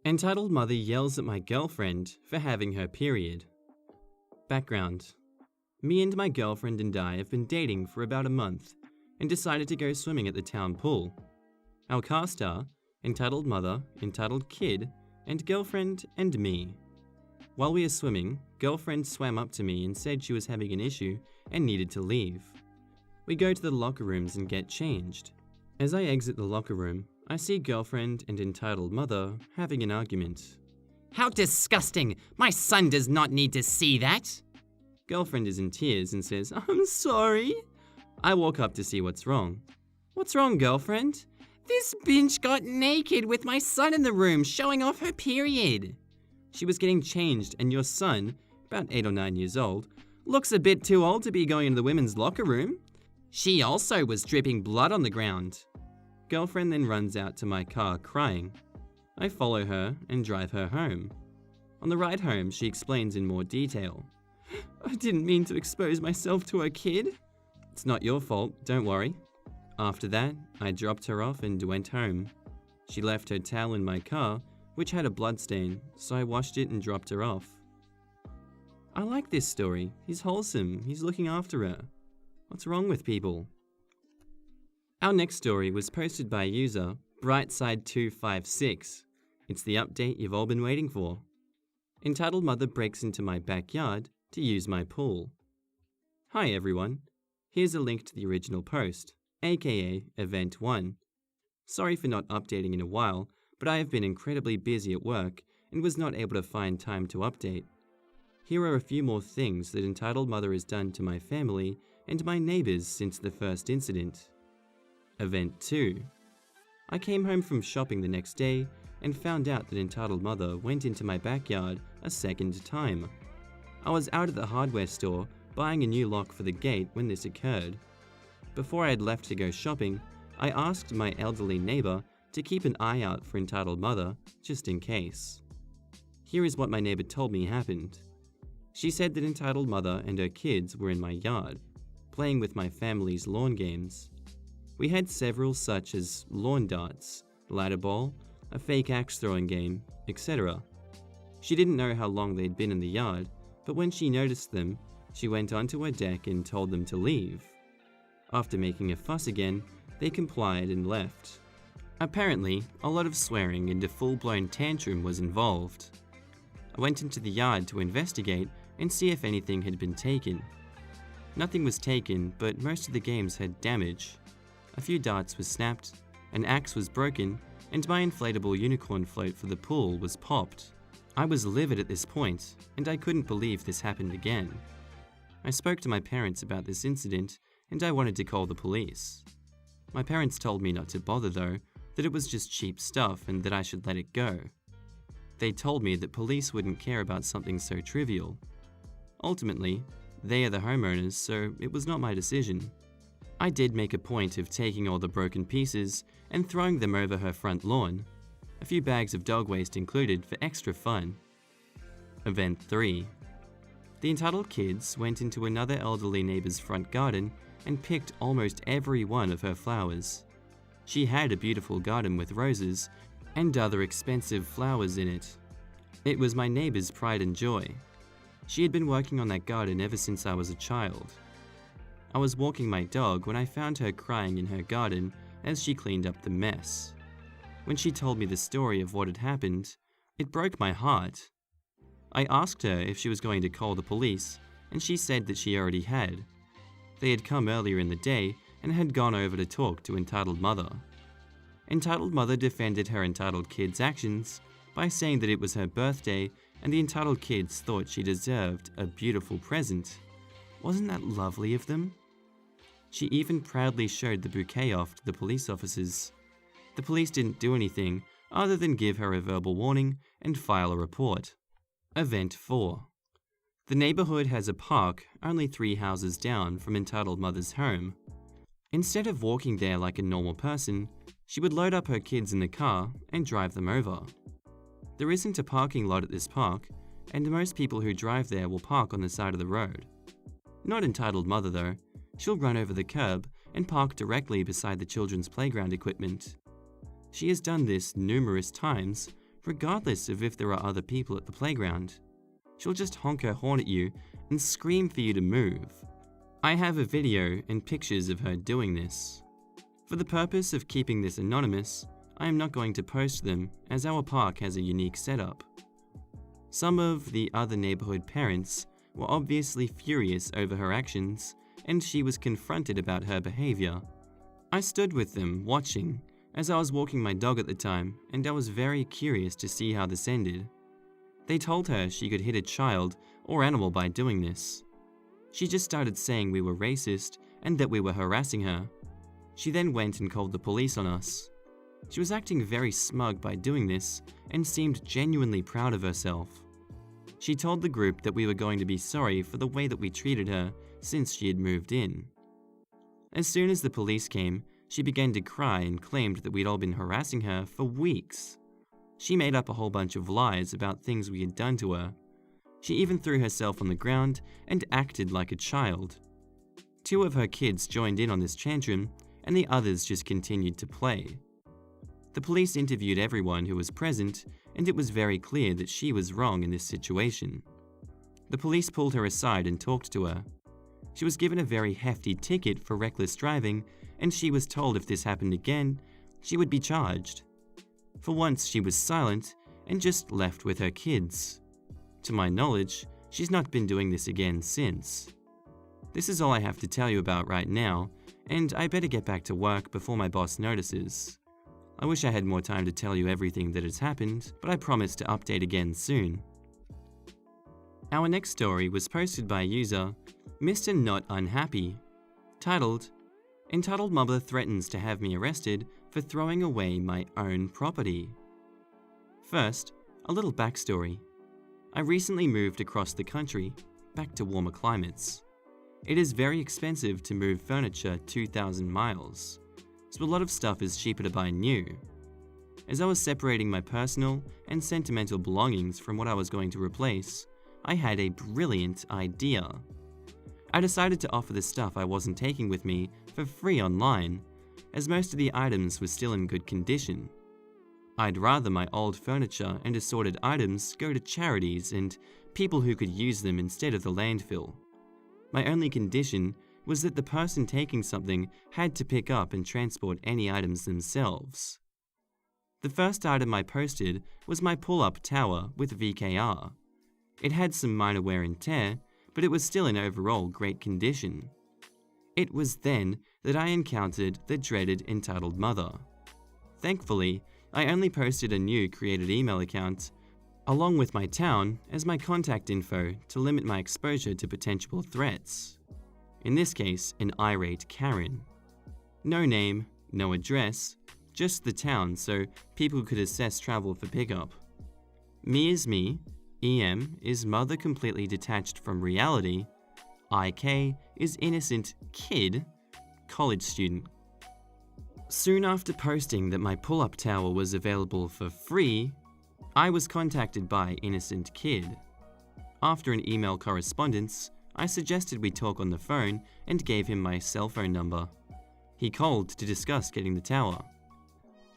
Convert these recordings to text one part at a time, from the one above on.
Entitled mother yells at my girlfriend for having her period. Background. Me and my girlfriend and I have been dating for about a month and decided to go swimming at the town pool. Our cast are entitled mother, entitled kid, and girlfriend and me. While we are swimming, girlfriend swam up to me and said she was having an issue and needed to leave. We go to the locker rooms and get changed. As I exit the locker room, I see girlfriend and entitled mother having an argument. How disgusting! My son does not need to see that! Girlfriend is in tears and says, "I'm sorry." I walk up to see what's wrong. "What's wrong, girlfriend?" This bitch got naked with my son in the room, showing off her period. She was getting changed and your son, about 8 or 9 years old, looks a bit too old to be going into the women's locker room. She also was dripping blood on the ground. Girlfriend then runs out to my car crying. I follow her and drive her home. On the ride home, she explains in more detail. "I didn't mean to expose myself to a kid." "It's not your fault, don't worry." After that, I dropped her off and went home. She left her towel in my car, which had a blood stain, so I washed it and dropped her off. I like this story. He's wholesome. He's looking after her. What's wrong with people? Our next story was posted by user Brightside256. It's the update you've all been waiting for. Entitled mother breaks into my backyard to use my pool. Hi everyone. Here's a link to the original post, aka Event 1. Sorry for not updating in a while, but I have been incredibly busy at work and was not able to find time to update. Here are a few more things that Entitled Mother has done to my family and my neighbors since the first incident. Event 2. I came home from shopping the next day and found out that Entitled Mother went into my backyard a second time. I was out at the hardware store buying a new lock for the gate when this occurred. Before I had left to go shopping, I asked my elderly neighbor to keep an eye out for Entitled Mother, just in case. Here is what my neighbor told me happened. She said that Entitled Mother and her kids were in my yard, playing with my family's lawn games. We had several such as lawn darts, ladder ball, a fake axe throwing game, etc. She didn't know how long they'd been in the yard, but when she noticed them, she went onto her deck and told them to leave. After making a fuss again, they complied and left. Apparently, a lot of swearing and a full-blown tantrum was involved. I went into the yard to investigate and see if anything had been taken. Nothing was taken, but most of the games had damage. A few darts were snapped, an axe was broken, and my inflatable unicorn float for the pool was popped. I was livid at this point, and I couldn't believe this happened again. I spoke to my parents about this incident, and I wanted to call the police. My parents told me not to bother though, that it was just cheap stuff and that I should let it go. They told me that police wouldn't care about something so trivial. Ultimately, they are the homeowners, so it was not my decision. I did make a point of taking all the broken pieces and throwing them over her front lawn, a few bags of dog waste included for extra fun. Event 3. The entitled kids went into another elderly neighbor's front garden and picked almost every one of her flowers. She had a beautiful garden with roses and other expensive flowers in it. It was my neighbor's pride and joy. She had been working on that garden ever since I was a child. I was walking my dog when I found her crying in her garden as she cleaned up the mess. When she told me the story of what had happened, it broke my heart. I asked her if she was going to call the police, and she said that she already had. They had come earlier in the day and had gone over to talk to Entitled Mother. Entitled Mother defended her entitled kid's actions by saying that it was her birthday and the entitled kids thought she deserved a beautiful present. Wasn't that lovely of them? She even proudly showed the bouquet off to the police officers. The police didn't do anything other than give her a verbal warning and file a report. Event 4. The neighborhood has a park only 3 houses down from Entitled Mother's home. Instead of walking there like a normal person, she would load up her kids in the car and drive them over. There isn't a parking lot at this park, and most people who drive there will park on the side of the road. Not Entitled Mother though. She'll run over the curb and park directly beside the children's playground equipment. She has done this numerous times, regardless of if there are other people at the playground. She'll just honk her horn at you and scream for you to move. I have a video and pictures of her doing this. For the purpose of keeping this anonymous, I am not going to post them as our park has a unique setup. Some of the other neighborhood parents were obviously furious over her actions, and she was confronted about her behavior. I stood with them watching as I was walking my dog at the time, and I was very curious to see how this ended. They told her she could hit a child or animal by doing this. She just started saying we were racist and that we were harassing her. She then went and called the police on us. She was acting very smug by doing this and seemed genuinely proud of herself. She told the group that we were going to be sorry for the way that we treated her since she had moved in. As soon as the police came, she began to cry and claimed that we'd all been harassing her for weeks. She made up a whole bunch of lies about things we had done to her. She even threw herself on the ground and acted like a child. 2 of her kids joined in on this tantrum, and the others just continued to play. The police interviewed everyone who was present, and it was very clear that she was wrong in this situation. The police pulled her aside and talked to her. She was given a very hefty ticket for reckless driving, and she was told if this happened again, she would be charged. For once, she was silent and just left with her kids. To my knowledge, she's not been doing this again since. This is all I have to tell you about right now, and I better get back to work before my boss notices. I wish I had more time to tell you everything that has happened, but I promise to update again soon. Our next story was posted by user Mr. Not Unhappy, titled, "Entitled Mother Threatens to Have Me Arrested for Throwing Away My Own Property." First, a little backstory. I recently moved across the country, back to warmer climates. It is very expensive to move furniture 2,000 miles, so a lot of stuff is cheaper to buy new. As I was separating my personal and sentimental belongings from what I was going to replace, I had a brilliant idea. I decided to offer the stuff I wasn't taking with me for free online, as most of the items were still in good condition. I'd rather my old furniture and assorted items go to charities and people who could use them instead of the landfill. My only condition was that the person taking something had to pick up and transport any items themselves. The first item I posted was my pull-up tower with VKR. It had some minor wear and tear, but it was still in overall great condition. It was then that I encountered the dreaded entitled mother. Thankfully, I only posted a new created email account, along with my town as my contact info to limit my exposure to potential threats. In this case, an irate Karen. No name, no address, just the town so people could assess travel for pickup. Me is me, EM is mother completely detached from reality, IK is innocent kid, college student. Soon after posting that my pull-up tower was available for free, I was contacted by innocent kid. After an email correspondence, I suggested we talk on the phone and gave him my cell phone number. He called to discuss getting the tower.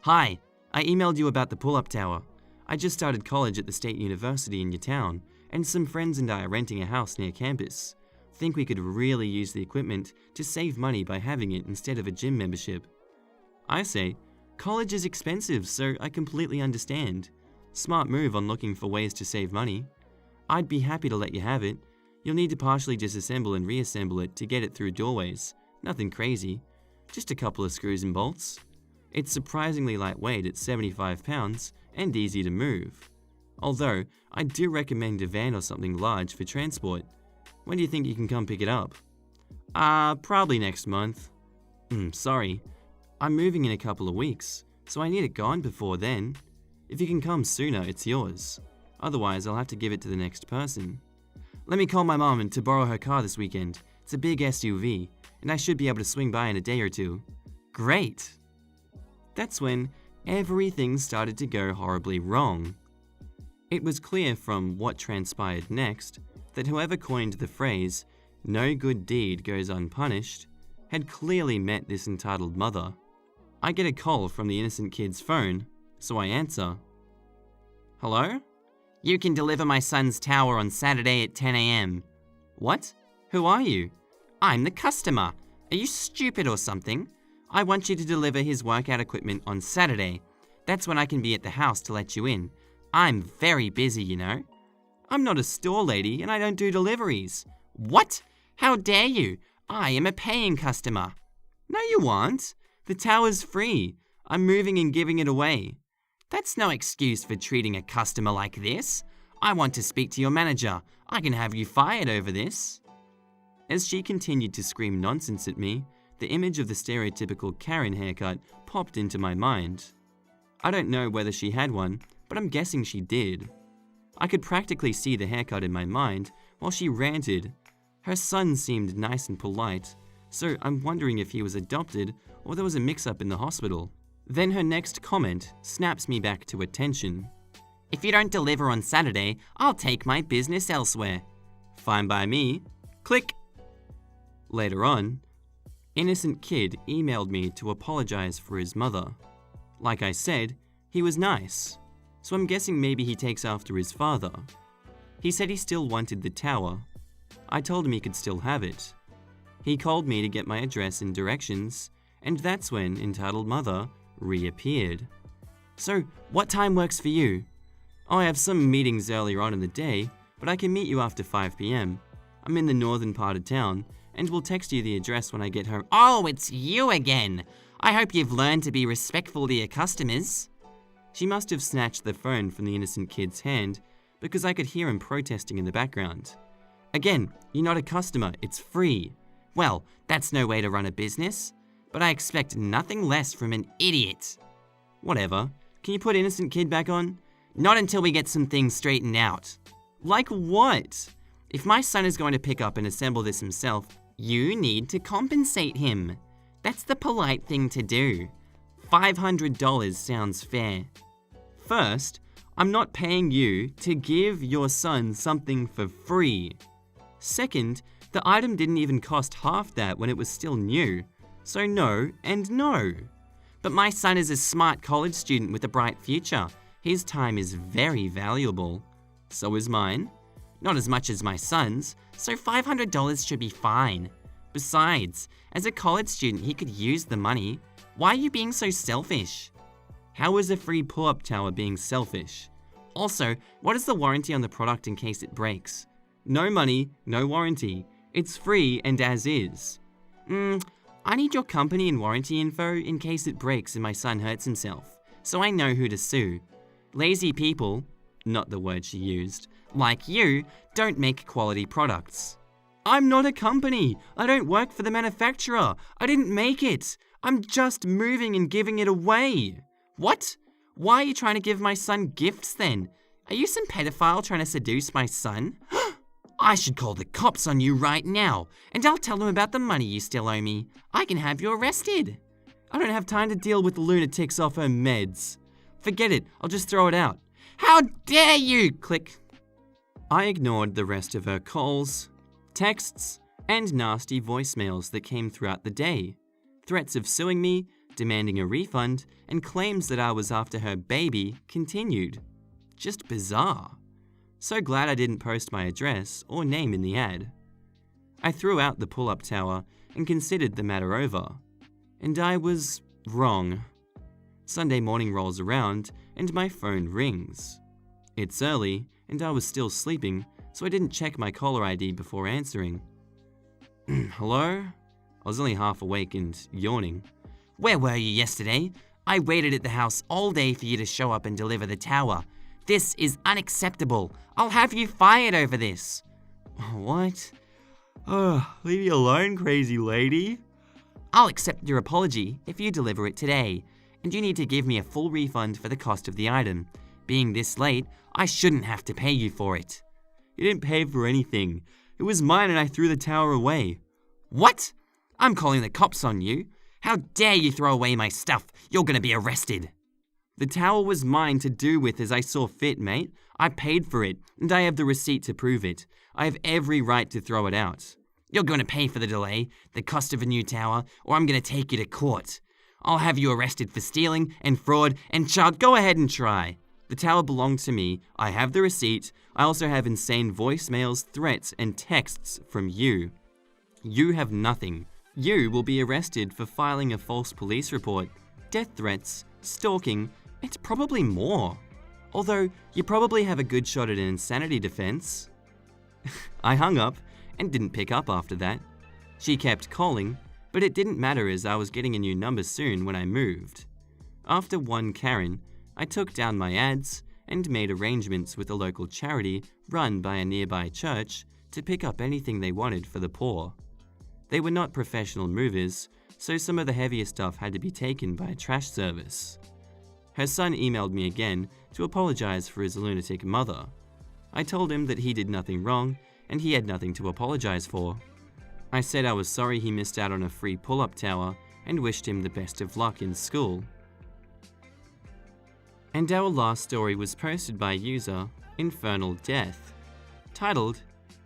"Hi, I emailed you about the pull-up tower. I just started college at the state university in your town, and some friends and I are renting a house near campus. Think we could really use the equipment to save money by having it instead of a gym membership." I say, college is expensive, so I completely understand. Smart move on looking for ways to save money. I'd be happy to let you have it. You'll need to partially disassemble and reassemble it to get it through doorways. Nothing crazy. Just a couple of screws and bolts. It's surprisingly lightweight at 75 pounds and easy to move. Although, I do recommend a van or something large for transport. When do you think you can come pick it up? Probably next month. Sorry. I'm moving in a couple of weeks, so I need it gone before then. If you can come sooner, it's yours. Otherwise, I'll have to give it to the next person. Let me call my mom and to borrow her car this weekend. It's a big SUV, and I should be able to swing by in a day or two. Great! That's when everything started to go horribly wrong. It was clear from what transpired next that whoever coined the phrase, "no good deed goes unpunished," had clearly met this entitled mother. I get a call from the innocent kid's phone, so I answer. Hello? You can deliver my son's tower on Saturday at 10 a.m. What? Who are you? I'm the customer. Are you stupid or something? I want you to deliver his workout equipment on Saturday. That's when I can be at the house to let you in. I'm very busy, you know. I'm not a store lady and I don't do deliveries. What? How dare you? I am a paying customer. No, you aren't. The tower's free. I'm moving and giving it away. That's no excuse for treating a customer like this. I want to speak to your manager. I can have you fired over this. As she continued to scream nonsense at me, the image of the stereotypical Karen haircut popped into my mind. I don't know whether she had one, but I'm guessing she did. I could practically see the haircut in my mind while she ranted. Her son seemed nice and polite, so I'm wondering if he was adopted or there was a mix-up in the hospital. Then her next comment snaps me back to attention. If you don't deliver on Saturday, I'll take my business elsewhere. Fine by me. Click. Later on, innocent kid emailed me to apologize for his mother. Like I said, he was nice, so I'm guessing maybe he takes after his father. He said he still wanted the tower. I told him he could still have it. He called me to get my address and directions, and that's when Entitled Mother reappeared. So, what time works for you? Oh, I have some meetings earlier on in the day, but I can meet you after 5 p.m. I'm in the northern part of town, and will text you the address when I get home. Oh, it's you again. I hope you've learned to be respectful to your customers. She must have snatched the phone from the innocent kid's hand because I could hear him protesting in the background. Again, you're not a customer, it's free. Well, that's no way to run a business, but I expect nothing less from an idiot. Whatever. Can you put innocent kid back on? Not until we get some things straightened out. Like what? If my son is going to pick up and assemble this himself, you need to compensate him. That's the polite thing to do. $500 sounds fair. First, I'm not paying you to give your son something for free. Second, the item didn't even cost half that when it was still new. So no and no. But my son is a smart college student with a bright future. His time is very valuable. So is mine. Not as much as my son's, so $500 should be fine. Besides, as a college student, he could use the money. Why are you being so selfish? How is a free pull-up tower being selfish? Also, what is the warranty on the product in case it breaks? No money, no warranty. It's free and as is. I need your company and warranty info in case it breaks and my son hurts himself, so I know who to sue. Lazy people, not the word she used, like you, don't make quality products. I'm not a company. I don't work for the manufacturer. I didn't make it. I'm just moving and giving it away. What? Why are you trying to give my son gifts then? Are you some pedophile trying to seduce my son? I should call the cops on you right now, and I'll tell them about the money you still owe me. I can have you arrested. I don't have time to deal with lunatics off her meds. Forget it. I'll just throw it out. How dare you! Click. I ignored the rest of her calls, texts, and nasty voicemails that came throughout the day. Threats of suing me, demanding a refund, and claims that I was after her baby continued. Just bizarre. So glad I didn't post my address or name in the ad. I threw out the pull-up tower and considered the matter over. And I was wrong. Sunday morning rolls around and my phone rings. It's early and I was still sleeping, so I didn't check my caller ID before answering. Hello? I was only half awake and yawning. Where were you yesterday? I waited at the house all day for you to show up and deliver the tower. This is unacceptable. I'll have you fired over this. What? Oh, leave me alone, crazy lady. I'll accept your apology if you deliver it today, and you need to give me a full refund for the cost of the item. Being this late, I shouldn't have to pay you for it. You didn't pay for anything. It was mine and I threw the tower away. What? I'm calling the cops on you. How dare you throw away my stuff? You're gonna be arrested. The tower was mine to do with as I saw fit, mate. I paid for it, and I have the receipt to prove it. I have every right to throw it out. You're going to pay for the delay, the cost of a new tower, or I'm going to take you to court. I'll have you arrested for stealing and fraud and child. Go ahead and try. The tower belonged to me. I have the receipt. I also have insane voicemails, threats, and texts from you. You have nothing. You will be arrested for filing a false police report, death threats, stalking, and probably more. Although, you probably have a good shot at an insanity defense. I hung up and didn't pick up after that. She kept calling, but it didn't matter as I was getting a new number soon when I moved. After one Karen, I took down my ads and made arrangements with a local charity run by a nearby church to pick up anything they wanted for the poor. They were not professional movers, so some of the heavier stuff had to be taken by a trash service. Her son emailed me again to apologize for his lunatic mother. I told him that he did nothing wrong and he had nothing to apologize for. I said I was sorry he missed out on a free pull-up tower and wished him the best of luck in school. And our last story was posted by user Infernal Death, titled,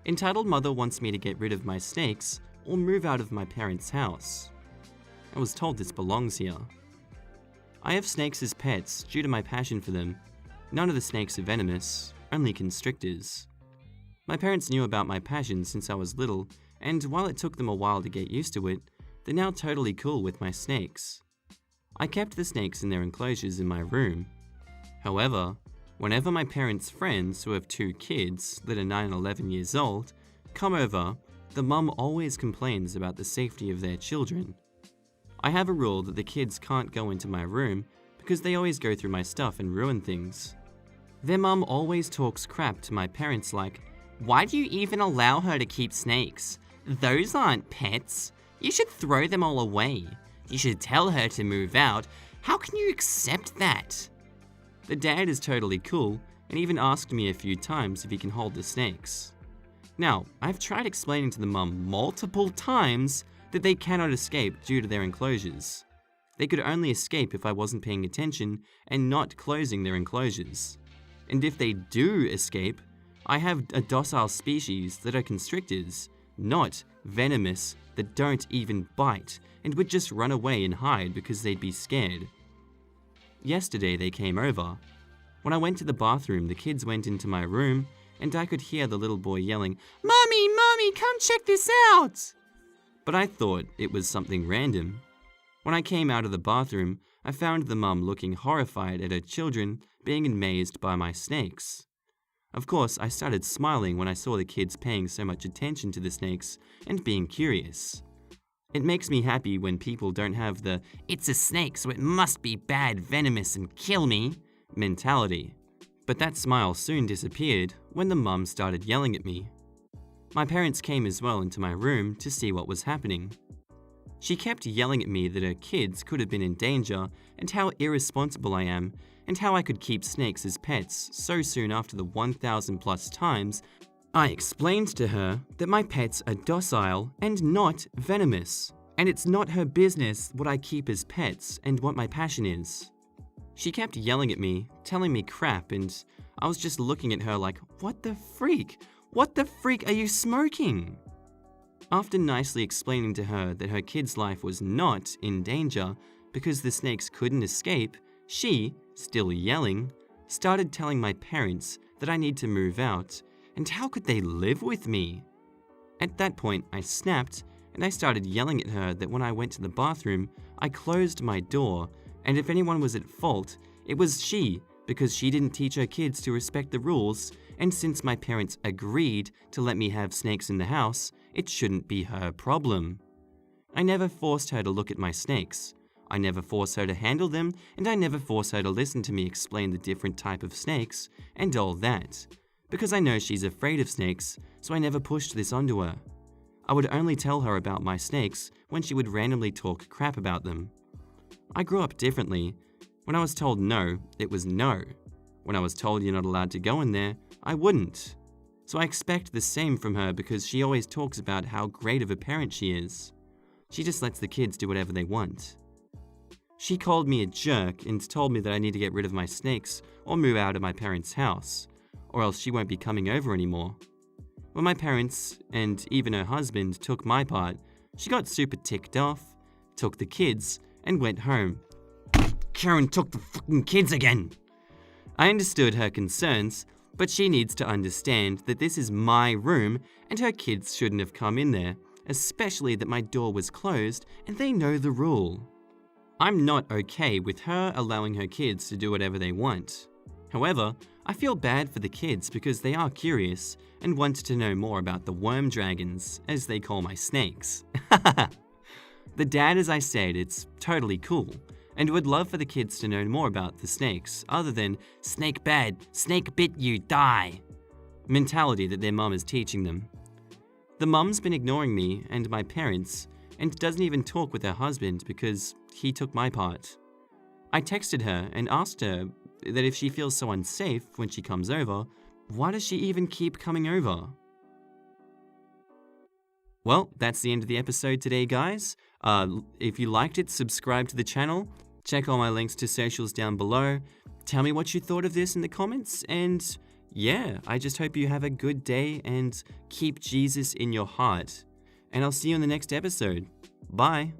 "Entitled Mother Wants Me to Get Rid of My Snakes or Move Out of My Parents' House." I was told this belongs here. I have snakes as pets due to my passion for them. None of the snakes are venomous, only constrictors. My parents knew about my passion since I was little, and while it took them a while to get used to it, they're now totally cool with my snakes. I kept the snakes in their enclosures in my room. However, whenever my parents' friends who have 2 kids that are 9 and 11 years old come over, the mum always complains about the safety of their children. I have a rule that the kids can't go into my room because they always go through my stuff and ruin things. Their mum always talks crap to my parents like, "Why do you even allow her to keep snakes? Those aren't pets. You should throw them all away. You should tell her to move out. How can you accept that?" The dad is totally cool and even asked me a few times if he can hold the snakes. Now, I've tried explaining to the mum multiple times that they cannot escape due to their enclosures. They could only escape if I wasn't paying attention and not closing their enclosures. And if they do escape, I have a docile species that are constrictors, not venomous that don't even bite and would just run away and hide because they'd be scared. Yesterday they came over. When I went to the bathroom, the kids went into my room and I could hear the little boy yelling, "Mommy, Mommy, come check this out!" But I thought it was something random. When I came out of the bathroom, I found the mum looking horrified at her children being amazed by my snakes. Of course, I started smiling when I saw the kids paying so much attention to the snakes and being curious. It makes me happy when people don't have the "it's a snake so it must be bad, venomous and kill me" mentality. But that smile soon disappeared when the mum started yelling at me. My parents came as well into my room to see what was happening. She kept yelling at me that her kids could have been in danger and how irresponsible I am and how I could keep snakes as pets so soon after the 1,000 plus times I explained to her that my pets are docile and not venomous, and it's not her business what I keep as pets and what my passion is. She kept yelling at me, telling me crap, and I was just looking at her like, what the freak? What the freak are you smoking? After nicely explaining to her that her kid's life was not in danger because the snakes couldn't escape, she, still yelling, started telling my parents that I need to move out, and how could they live with me? At that point, I snapped, and I started yelling at her that when I went to the bathroom, I closed my door, and if anyone was at fault, it was she, because she didn't teach her kids to respect the rules, and since my parents agreed to let me have snakes in the house, it shouldn't be her problem. I never forced her to look at my snakes. I never forced her to handle them, and I never forced her to listen to me explain the different type of snakes, and all that. Because I know she's afraid of snakes, so I never pushed this onto her. I would only tell her about my snakes when she would randomly talk crap about them. I grew up differently. When I was told no, it was no. When I was told you're not allowed to go in there, I wouldn't. So I expect the same from her because she always talks about how great of a parent she is. She just lets the kids do whatever they want. She called me a jerk and told me that I need to get rid of my snakes or move out of my parents' house, or else she won't be coming over anymore. When my parents, and even her husband, took my part, she got super ticked off, took the kids, and went home. Karen took the fucking kids again! I understood her concerns, but she needs to understand that this is my room and her kids shouldn't have come in there, especially that my door was closed and they know the rule. I'm not okay with her allowing her kids to do whatever they want. However, I feel bad for the kids because they are curious and want to know more about the worm dragons, as they call my snakes. The dad, as I said, it's totally cool and would love for the kids to know more about the snakes other than snake bad, snake bit you, die mentality that their mum is teaching them. The mum's been ignoring me and my parents and doesn't even talk with her husband because he took my part. I texted her and asked her that if she feels so unsafe when she comes over, why does she even keep coming over? Well, that's the end of the episode today, guys. If you liked it, subscribe to the channel. Check all my links to socials down below. Tell me what you thought of this in the comments. And yeah, I just hope you have a good day and keep Jesus in your heart. And I'll see you in the next episode. Bye.